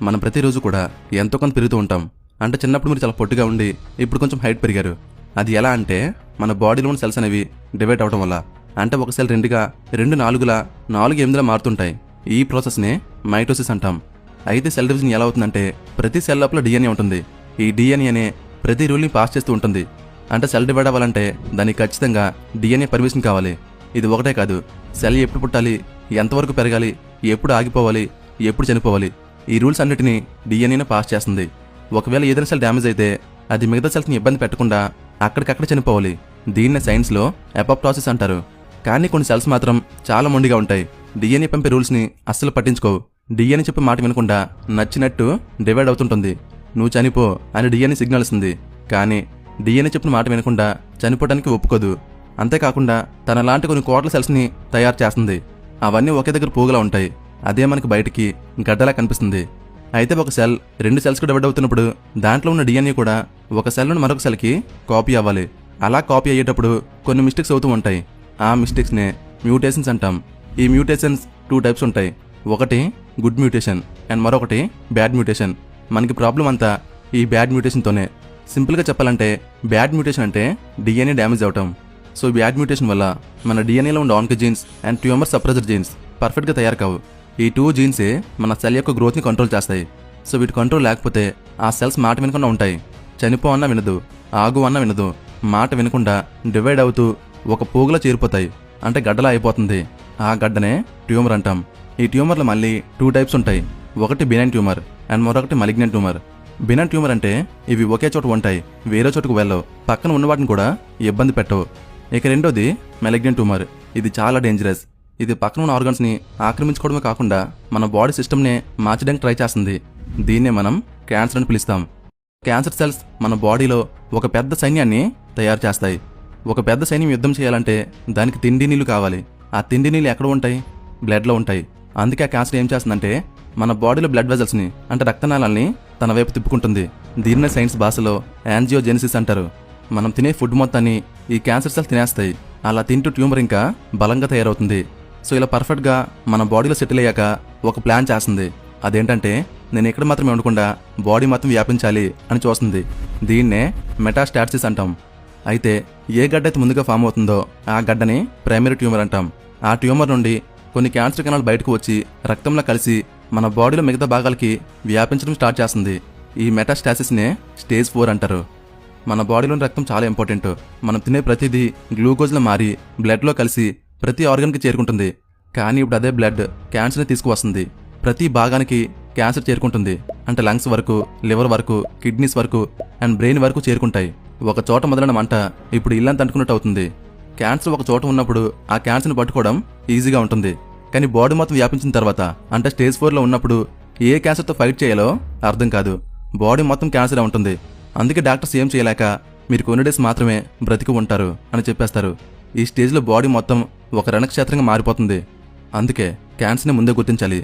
మనం ప్రతిరోజు కూడా ఎంతో కొంత పెరుగుతూ ఉంటాం. అంటే చిన్నప్పుడు మీరు చాలా పొట్టిగా ఉండి ఇప్పుడు కొంచెం హైట్ పెరిగారు. అది ఎలా అంటే మన బాడీలోని సెల్స్ అనేవి డివైడ్ అవడం వల్ల. అంటే ఒక సెల్ 2గా, 2 4లా, 4 8లా మారుతుంటాయి. ఈ ప్రాసెస్నే మైటోసిస్ అంటాం. అయితే సెల్ డివిజన్ ఎలా అవుతుందంటే ప్రతి సెల్ లోపల డిఎన్ఏ ఉంటుంది. ఈ డిఎన్ఏనే ప్రతి రూల్ని పాస్ చేస్తూ ఉంటుంది. అంటే సెల్ డివైడ్ అవ్వాలంటే దానికి ఖచ్చితంగా డిఎన్ఏ పర్మిషన్ కావాలి. ఇది ఒకటే కాదు, సెల్ ఎప్పుడు పుట్టాలి, ఎంతవరకు పెరగాలి, ఎప్పుడు ఆగిపోవాలి, ఎప్పుడు చనిపోవాలి, ఈ రూల్స్ అన్నిటినీ డిఎన్ఏనే పాస్ చేస్తుంది. ఒకవేళ ఏదైనా సెల్ డ్యామేజ్ అయితే అది మిగతా సెల్స్ని ఇబ్బంది పెట్టకుండా అక్కడికక్కడ చనిపోవాలి. దీన్నే సైన్స్లో అపోప్టోసిస్ అంటారు. కానీ కొన్ని సెల్స్ మాత్రం చాలా మొండిగా ఉంటాయి. డిఎన్ఏ పంపే రూల్స్ని అస్సలు పట్టించుకోవు. డిఎన్ఏ చెప్పే మాట వినకుండా నచ్చినట్టు డివైడ్ అవుతుంటుంది. నువ్వు చనిపో అని డిఎన్ఏ సిగ్నల్ ఇస్తుంది. కానీ డిఎన్ఏ చెప్పిన మాట వినకుండా చనిపోవడానికి ఒప్పుకోదు. అంతేకాకుండా తనలాంటి కొన్ని కోట్ల సెల్స్ని తయారు చేస్తుంది. అవన్నీ ఒకే దగ్గర పోగులా ఉంటాయి. అదే మనకి బయటికి గడ్డలా కనిపిస్తుంది. అయితే ఒక సెల్ 2 సెల్స్కి డివైడ్ అవుతున్నప్పుడు దాంట్లో ఉన్న డిఎన్ఏ కూడా ఒక సెల్ నుండి మరొక సెల్కి కాపీ అవ్వాలి. అలా కాపీ అయ్యేటప్పుడు కొన్ని మిస్టేక్స్ అవుతూ ఉంటాయి. ఆ మిస్టేక్స్నే మ్యూటేషన్స్ అంటాం. ఈ మ్యూటేషన్స్ 2 టైప్స్ ఉంటాయి. ఒకటి గుడ్ మ్యూటేషన్ అండ్ మరొకటి బ్యాడ్ మ్యూటేషన్. మనకి ప్రాబ్లం అంతా ఈ బ్యాడ్ మ్యూటేషన్తోనే. సింపుల్గా చెప్పాలంటే బ్యాడ్ మ్యూటేషన్ అంటే డిఎన్ఏ డ్యామేజ్ అవటం. సో బ్యాడ్ మ్యూటేషన్ వల్ల మన డిఎన్ఏలో ఉన్న oncogenes and tumour suppressor genes పర్ఫెక్ట్గా తయారు కావు. ఈ 2 జీన్సే మన సెల్ యొక్క గ్రోత్ని కంట్రోల్ చేస్తాయి. సో వీటి కంట్రోల్ లేకపోతే ఆ సెల్స్ మాట వినకుండా ఉంటాయి. చనిపో అన్నా వినదు, ఆగు అన్నా వినదు. మాట వినకుండా డివైడ్ అవుతూ ఒక పోగులో చేరిపోతాయి. అంటే గడ్డలా అయిపోతుంది. ఆ గడ్డనే ట్యూమర్ అంటాం. ఈ ట్యూమర్లో మళ్ళీ 2 టైప్స్ ఉంటాయి. ఒకటి బినైన్ ట్యూమర్ అండ్ మరొకటి మలిగ్నెంట్ ట్యూమర్. బినైన్ ట్యూమర్ అంటే ఇవి ఒకే చోట ఉంటాయి, వేరే చోటుకు వెళ్ళవు, పక్కన ఉన్న వాటిని కూడా ఇబ్బంది పెట్టవు. ఇక రెండోది మెలిగ్నెంట్ ట్యూమర్. ఇది చాలా డేంజరస్. ఇది పక్కన ఉన్న ఆర్గన్స్ని ఆక్రమించుకోవడమే కాకుండా మన బాడీ సిస్టమ్నే మార్చడానికి ట్రై చేస్తుంది. దీన్నే మనం క్యాన్సర్ అని పిలుస్తాం. క్యాన్సర్ సెల్స్ మన బాడీలో ఒక పెద్ద సైన్యాన్ని తయారు చేస్తాయి. ఒక పెద్ద సైన్యం యుద్ధం చేయాలంటే దానికి తిండి నీళ్లు కావాలి. ఆ తిండి నీళ్ళు ఎక్కడ ఉంటాయి? బ్లడ్లో ఉంటాయి. అందుకే ఆ క్యాన్సర్ ఏం చేస్తుందంటే మన బాడీలో బ్లడ్ వెజల్స్ని అంటే రక్తనాళాలని తన వైపు తిప్పుకుంటుంది. దీన్నే సైన్స్ భాషలో యాంజియోజెనిసిస్ అంటారు. మనం తినే ఫుడ్ మొత్తాన్ని ఈ క్యాన్సర్ సెల్స్ తినేస్తాయి. అలా తింటూ ట్యూమర్ ఇంకా బలంగా తయారవుతుంది. సో ఇలా పర్ఫెక్ట్గా మన బాడీలో సెటిల్ అయ్యాక ఒక ప్లాన్ చేస్తుంది. అదేంటంటే నేను ఇక్కడ మాత్రమే ఉండకుండా బాడీ మొత్తం వ్యాపించాలి అని చూస్తుంది. దీన్నే మెటాస్టాసిస్ అంటాం. అయితే ఏ గడ్డ అయితే ముందుగా ఫామ్ అవుతుందో ఆ గడ్డని ప్రైమరీ ట్యూమర్ అంటాం. ఆ ట్యూమర్ నుండి కొన్ని క్యాన్సర్ కణాలు బయటకు వచ్చి రక్తంలో కలిసి మన బాడీలో మిగతా భాగాలకి వ్యాపించడం స్టార్ట్ చేస్తుంది. ఈ మెటాస్టాసిస్నే స్టేజ్ 4 అంటారు. మన బాడీలోని రక్తం చాలా ఇంపార్టెంట్. మనం తినే ప్రతిదీ గ్లూకోజ్లో మారి బ్లడ్లో కలిసి ప్రతి ఆర్గన్కి చేరుకుంటుంది. కానీ ఇప్పుడు అదే బ్లడ్ క్యాన్సర్ని తీసుకువస్తుంది. ప్రతి భాగానికి క్యాన్సర్ చేరుకుంటుంది. అంటే లంగ్స్ వరకు, లివర్ వరకు, కిడ్నీస్ వరకు అండ్ బ్రెయిన్ వరకు చేరుకుంటాయి. ఒక చోట మొదలైన మంట ఇప్పుడు ఇల్లంతా అంటుకున్నట్టు అవుతుంది. క్యాన్సర్ ఒక చోట ఉన్నప్పుడు ఆ క్యాన్సర్ని పట్టుకోవడం ఈజీగా ఉంటుంది. కానీ బాడీ మొత్తం వ్యాపించిన తర్వాత అంటే స్టేజ్ 4లో ఉన్నప్పుడు ఏ క్యాన్సర్తో ఫైట్ చేయాలో అర్థం కాదు. బాడీ మొత్తం క్యాన్సరే ఉంటుంది. అందుకే డాక్టర్స్ ఏం చేయలేక మీరు కొన్ని డేస్ మాత్రమే బ్రతికి ఉంటారు అని చెప్పేస్తారు. ఈ స్టేజ్లో బాడీ మొత్తం ఒక రణక్షేత్రంగా మారిపోతుంది. అందుకే క్యాన్సర్ని ముందే గుర్తించాలి.